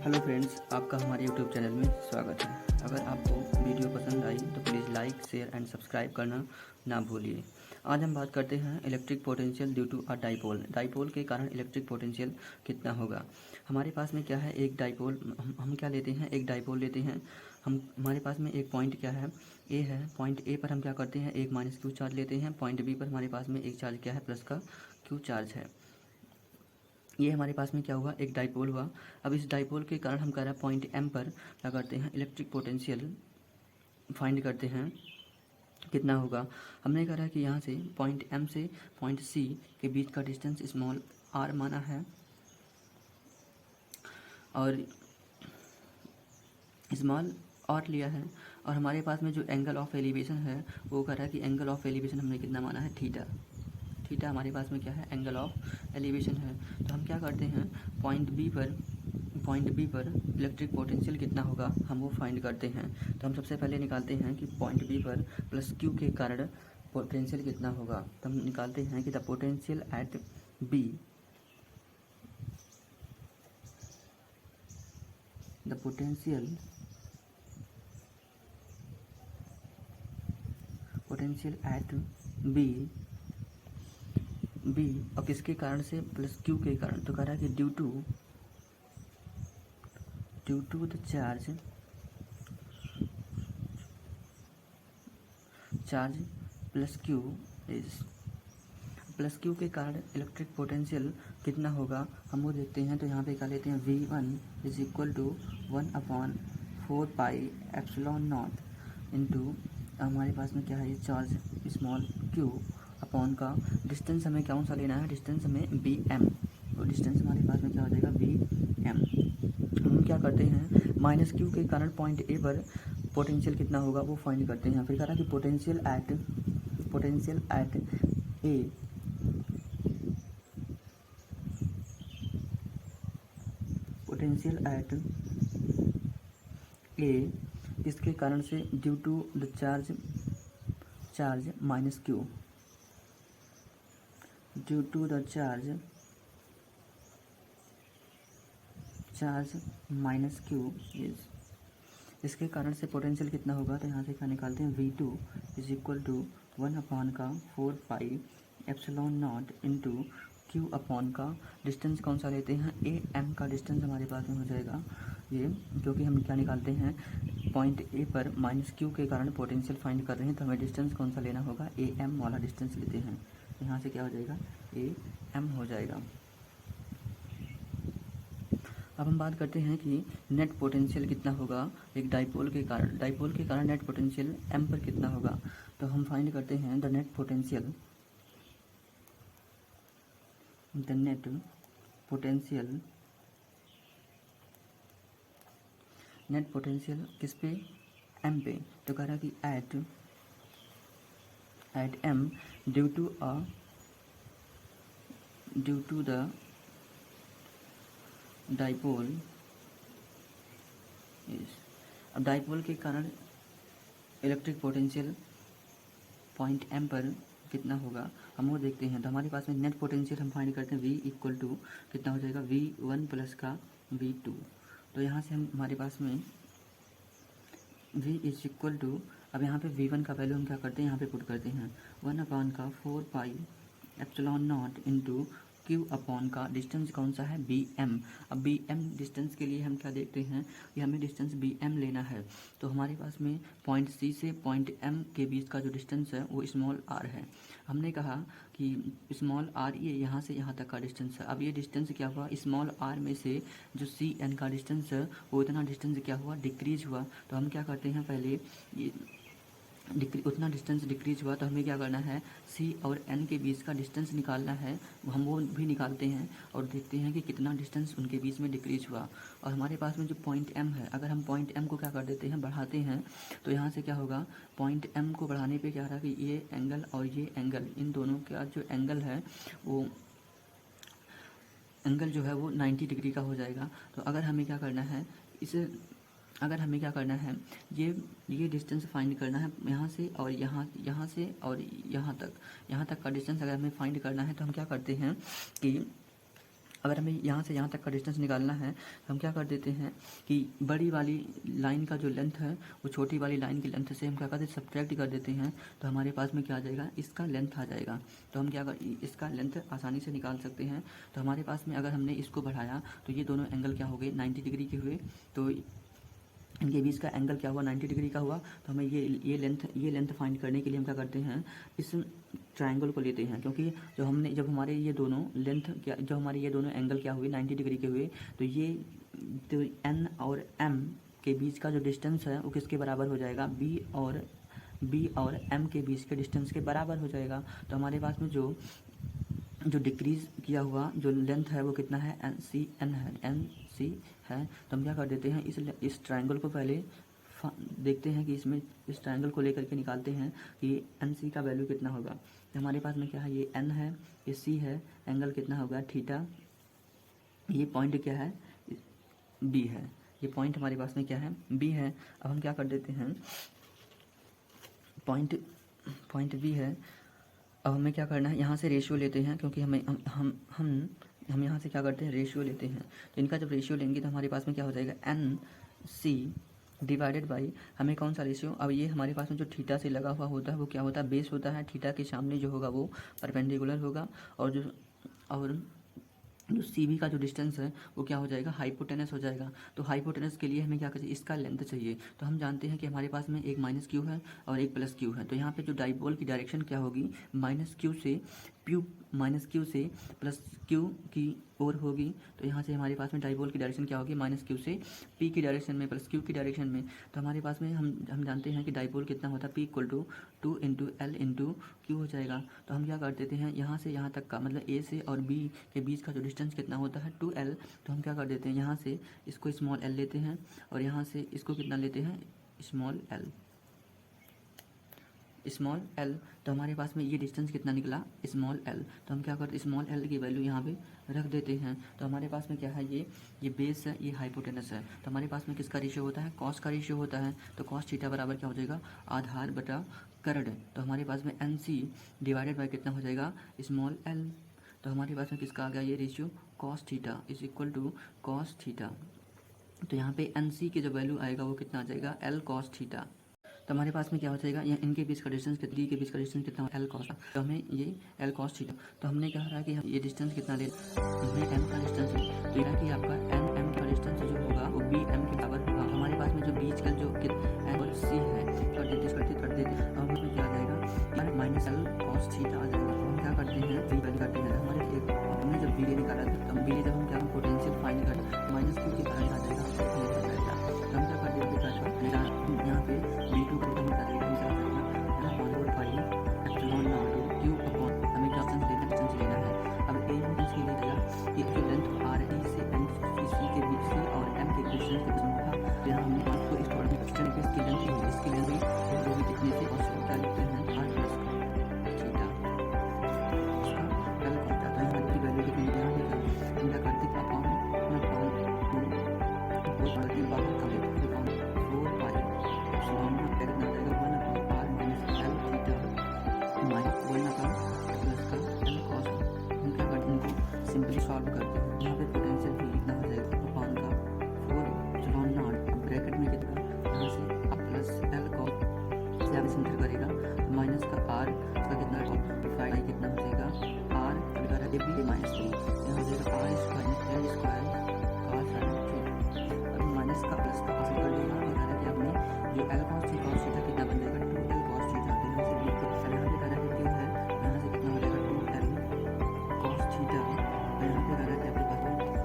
Hello friends, आपका हमारे YouTube channel में स्वागत है। अगर आपको वीडियो पसंद आई तो please like, share and subscribe करना ना भूलिए। आज हम बात करते हैं electric potential due to a dipole. Dipole के कारण इलेक्ट्रिक पोटेंशियल कितना होगा। हमारे पास में क्या है, एक डाइपोल। हम क्या लेते हैं, एक डाइपोल लेते हैं। हमारे पास में एक पॉइंट क्या है, ए है। पॉइंट ए पर हम क्या करते हैं, एक माइनस क्यू चार्ज लेते हैं। पॉइंट बी पर हमारे पास में एक चार्ज क्या है, प्लस का क्यू चार्ज है। ये हमारे पास में क्या हुआ, एक डाइपोल हुआ। अब इस डाइपोल के कारण हम कह रहे हैं पॉइंट एम पर क्या करते हैं, इलेक्ट्रिक पोटेंशियल फाइंड करते हैं कितना होगा। हमने कहा कि यहाँ से पॉइंट एम से पॉइंट सी के बीच का डिस्टेंस स्मॉल आर माना है और स्मॉल आर लिया है। और हमारे पास में जो एंगल ऑफ एलिवेशन है वो कह रहा है कि एंगल ऑफ एलिवेशन हमने कितना माना है, थीटा। थीटा हमारे पास में क्या है, एंगल ऑफ एलिवेशन है। तो हम क्या करते हैं, पॉइंट बी पर इलेक्ट्रिक पोटेंशियल कितना होगा हम वो फाइंड करते हैं। तो हम सबसे पहले निकालते हैं कि पॉइंट बी पर प्लस क्यू के कारण पोटेंशियल कितना होगा। तो हम निकालते हैं कि the potential at B, the potential at B और किसके कारण से, प्लस क्यू के कारण। तो कह रहा है कि due to the charge plus Q is, plus Q के कारण इलेक्ट्रिक पोटेंशियल कितना होगा हम वो देखते हैं। तो यहाँ पे क्या लेते हैं, V1 is equal to 1/4 pi epsilon naught into, हमारे पास में क्या है, ये चार्ज स्मॉल क्यू अपॉन का डिस्टेंस हमें कौन सा लेना है, डिस्टेंस हमें बी एम। तो डिस्टेंस हमारे पास में क्या हो जाएगा, बी एम। हम क्या करते हैं, माइनस क्यू के कारण पॉइंट ए पर पोटेंशियल कितना होगा वो फाइंड करते हैं। फिर कह रहा है कि potential at A, potential at A इसके कारण से due to the charge minus Q, due to the charge minus Q is, इसके कारण से पोटेंशियल कितना होगा। तो यहाँ से क्या निकालते हैं, V2 is equal to 1/4 pi epsilon naught into Q upon का डिस्टेंस कौन सा लेते हैं, ए एम का डिस्टेंस हमारे पास में हो जाएगा ये, क्योंकि हम क्या निकालते हैं, पॉइंट ए पर माइनस क्यू के कारण पोटेंशियल फाइंड कर रहे हैं। तो हमें डिस्टेंस कौन सा लेना होगा, ए एम वाला डिस्टेंस लेते हैं। यहाँ से क्या हो जाएगा, ए एम हो जाएगा। अब हम बात करते हैं कि नेट पोटेंशियल कितना होगा एक डाइपोल के कारण। डाइपोल के कारण नेट पोटेंशियल एम पर कितना होगा। तो हम फाइंड करते हैं द नेट पोटेंशियल किस पे, एम पे। तो कह रहा कि at M due to the dipole is, अब डाइपोल के कारण इलेक्ट्रिक पोटेंशियल पॉइंट एम पर कितना होगा हम वो देखते हैं। तो हमारे पास में नेट पोटेंशियल हम फाइंड करते हैं, V इक्वल टू कितना हो जाएगा, V1 प्लस का V2। तो यहाँ से हम हमारे पास में V इज इक्वल टू, अब यहाँ पे V1 का वैल्यू हम क्या करते हैं, यहाँ पे पुट करते हैं 1/4 pi epsilon naught into Q upon का डिस्टेंस कौन सा है, बी एम। अब बी एम डिस्टेंस के लिए हम क्या देखते हैं कि हमें डिस्टेंस बी एम लेना है। तो हमारे पास में पॉइंट सी से पॉइंट एम के बीच का जो डिस्टेंस है वो स्मॉल आर है। हमने कहा कि स्मॉल आर ये यहाँ से यहाँ तक का डिस्टेंस है। अब ये डिस्टेंस क्या हुआ, स्मॉल आर में से जो सी एन का डिस्टेंस है वो इतना डिस्टेंस क्या हुआ, डिक्रीज हुआ। तो हम क्या करते हैं, पहले ये उतना डिस्टेंस डिक्रीज हुआ तो हमें क्या करना है, सी और एन के बीच का डिस्टेंस निकालना है। हम वो भी निकालते हैं और देखते हैं कि कितना डिस्टेंस उनके बीच में डिक्रीज हुआ। और हमारे पास में जो पॉइंट एम है, अगर हम पॉइंट एम को क्या कर देते हैं, बढ़ाते हैं। तो यहाँ से क्या होगा, पॉइंट एम को बढ़ाने पे क्या रहा कि ये एंगल और ये एंगल, इन दोनों का जो एंगल है वो एंगल जो है वो 90 डिग्री का हो जाएगा। तो अगर हमें क्या करना है, ये डिस्टेंस फाइंड करना है यहाँ से और यहाँ से और यहाँ तक का डिस्टेंस अगर हमें फाइंड करना है। तो हम क्या करते हैं कि अगर हमें यहाँ से यहाँ तक का डिस्टेंस निकालना है तो हम क्या कर देते हैं कि बड़ी वाली लाइन का जो लेंथ है वो छोटी वाली लाइन की लेंथ से हम क्या करते हैं सब्ट्रैक्ट कर देते हैं, तो हमारे पास में क्या आ जाएगा, इसका लेंथ आ जाएगा। तो हम क्या कर इसका लेंथ आसानी से निकाल सकते हैं। तो हमारे पास में अगर हमने इसको बढ़ाया तो ये दोनों एंगल क्या हो गए 90 डिग्री के हुए, तो इनके बीच का एंगल क्या हुआ 90 डिग्री का हुआ। तो हमें ये लेंथ फाइंड करने के लिए हम क्या करते हैं इस ट्रायंगल को लेते हैं, क्योंकि जब हमारे ये दोनों लेंथ क्या जब हमारे ये दोनों एंगल क्या हुए 90 डिग्री के हुए, तो एन और एम के बीच का जो डिस्टेंस है वो किसके बराबर हो जाएगा, बी और एम के बीच के डिस्टेंस के बराबर हो जाएगा। तो हमारे पास में जो डिक्रीज किया हुआ जो लेंथ है वो कितना है, एन सी है। तो हम क्या कर देते हैं इस ट्रायंगल को पहले देखते हैं कि इसमें इस ट्रायंगल को लेकर के निकालते हैं कि एन सी का वैल्यू कितना होगा। तो हमारे पास में क्या है, ये एन है, ये सी है, एंगल कितना होगा थीटा, ये पॉइंट क्या है बी है, ये पॉइंट हमारे पास में क्या है बी है। अब हम क्या कर देते हैं पॉइंट बी है। अब हमें क्या करना है, यहाँ से रेशियो लेते हैं, क्योंकि हम यहाँ से क्या करते हैं रेशियो लेते हैं। तो इनका जब रेशियो लेंगे तो हमारे पास में क्या हो जाएगा एन सी डिवाइडेड बाई हमें कौन सा रेशियो, अब ये हमारे पास में जो थीटा से लगा हुआ होता है वो क्या होता है बेस होता है, थीटा के सामने जो होगा वो परपेंडिकुलर होगा, और जो सी बी का जो डिस्टेंस है वो क्या हो जाएगा हाइपोटेनस हो जाएगा। तो हाइपोटेनस के लिए हमें क्या चाहिए, इसका लेंथ चाहिए। तो हम जानते हैं कि हमारे पास में एक माइनस क्यू है और एक प्लस क्यू है। तो यहाँ पे जो डाइपोल की डायरेक्शन क्या होगी, माइनस क्यू से प्लस क्यू की ओर होगी। तो यहाँ से हमारे पास में डाइपोल की डायरेक्शन क्या होगी, माइनस क्यू से पी की डायरेक्शन में प्लस क्यू की डायरेक्शन में। तो हमारे पास में हम जानते हैं कि डाइपोल कितना होता है, P equal to 2 into L into Q हो जाएगा। तो हम क्या कर देते हैं यहाँ से यहाँ तक का मतलब ए से और बी के बीच का जो डिस्टेंस कितना होता है 2l। तो हम क्या कर देते हैं यहाँ से इसको स्मॉल एल लेते हैं और यहाँ से इसको कितना लेते हैं स्मॉल एल। तो हमारे पास में ये डिस्टेंस कितना निकला स्मॉल एल। तो हम क्या करते हैं स्मॉल एल की वैल्यू यहाँ पे रख देते हैं। तो हमारे पास में क्या है, ये बेस है, ये हाइपोटेनस है। तो हमारे पास में किसका रेशियो होता है, कॉस का रेशियो होता है। तो कॉस थीटा बराबर क्या हो जाएगा, आधार बटा करड़। तो हमारे पास में एन सी डिवाइडेड बाई कितना हो जाएगा स्मॉल एल। तो हमारे पास में किसका आ गया ये ratio, cos theta is equal to cos theta. तो यहाँ पे एन सी की जो वैल्यू आएगा वो कितना आ जाएगा एल कॉस थीटा। तो हमारे पास में क्या हो जाएगा, या इनके बीच का डिस्टेंस डी के बीच का डिस्टेंस कितना एल कॉस। तो हमें ये एल कॉस थीटा। तो हमने क्या रहा कि हम ये डिस्टेंस कितना ले, हमें एम का डिस्टेंस है। तो यह कि आपका एम का डिस्टेंस जो होगा वो बी एम के बराबर होगा। हमारे पास में जो बीच का जो एम और सी है कर देते अब हमें क्या आ जाएगा माइनस एल कॉस थीटा आ जाएगा। तो हम क्या करते हैं बी वैल्यू करते हैं। हमने जब बी निकाला था तो बी जब हम क्या पोटेंशियल फाइंड करें माइनस क्यू के कारण आ जाएगा। तो हम क्या कर देते हैं यहाँ पे b2 का हम क्या देगा हमें डिस्टेंस लेना है। अब ए डिस्टेंस के लिए ये जो लेंथ आर डी से एम सी के बीच से और एम के डिस्टेंस के बीच में था, यहाँ हमने आपको इस थोड़ा डिस्टेंस इसकी लेंथ जो भी कितने से और क्या लिखते हैं आर प्लस थीटा उसका एल थीटा। तो यहाँ की वैल्यू कितनी है हम क्या करते हैं अपॉन बाहर का लेते हैं 4 पाई एप्सिलॉन ना कितना आएगा 1 upon r minus L theta minus 1 upon plus का एल कॉस। हम क्या करते हैं इनको सिंपली सॉल्व करते हैं। यहाँ पे पोटेंशियल भी कितना हो जाएगा अपॉन का 4 एप्सिलॉन नॉट ब्रैकेट में कितना यहाँ से प्लस एल कॉस से आप इंटर करेगा माइनस का आर का कितना फाइव कितना हो जाएगा आर अगर ए बी माइनस बी यहाँ हो जाएगा R square L square cos theta. अब माइनस का प्लस का हासिल कर देगा और कह रहा है आपने जो एल कॉस थीटा कितना बन जाएगा 2l कॉस थीटा। तो यहाँ से बी को यहाँ पे कह रहा है क्यों है यहाँ से कितना हो जाएगा 2l कॉस थीटा। और यहाँ पे कह रहा है आपके पास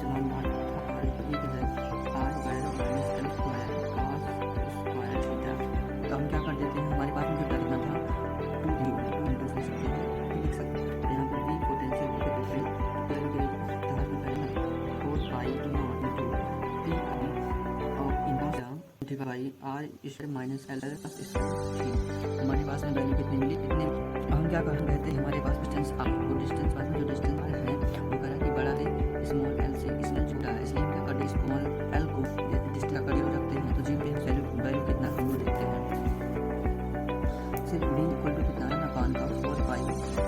चलो नॉट और ये क्या है R square minus L square cos square theta. तो हम क्या कर देते हैं हमारे पास में जो टर्म था 2 इंटू लिख सकते हैं लिख सकते हैं। तो यहाँ पर भी पोटेंशियल को डिफरेंट वैल्यू के लिए तो हम करेंगे 4 पाई नॉट इंटू पी और inverse divide R square minus L हमारे पास में वैल्यू कितनी मिली इतने। हम क्या कहते हैं हमारे पास डिस्टेंस आर वो डिस्टेंस पास में जो डिस्टेंस आर है वो कह रहा है कि बड़ा है स्मॉल एल से इसमें छोटा है, इसलिए हम क्या करते हैं स्मॉल एल को डिस्टेंस का करीब रखते हैं। तो जी पे वैल्यू कितना है वो देखते हैं। सिर्फ v इक्वल टू कितना है ना पान का 4 पाई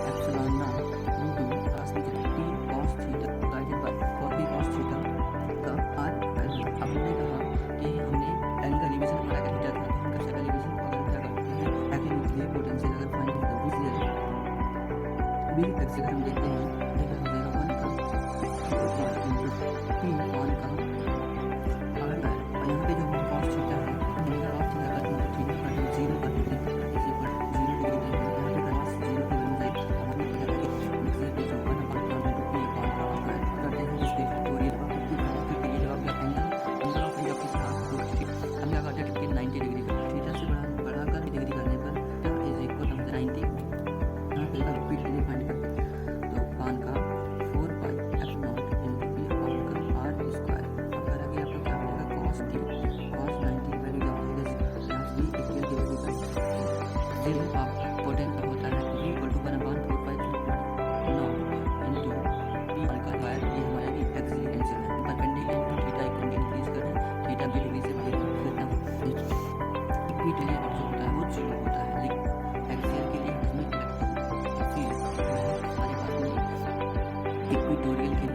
एप्सिलॉन नॉट इनटू पास में P cos theta divided by tutorial के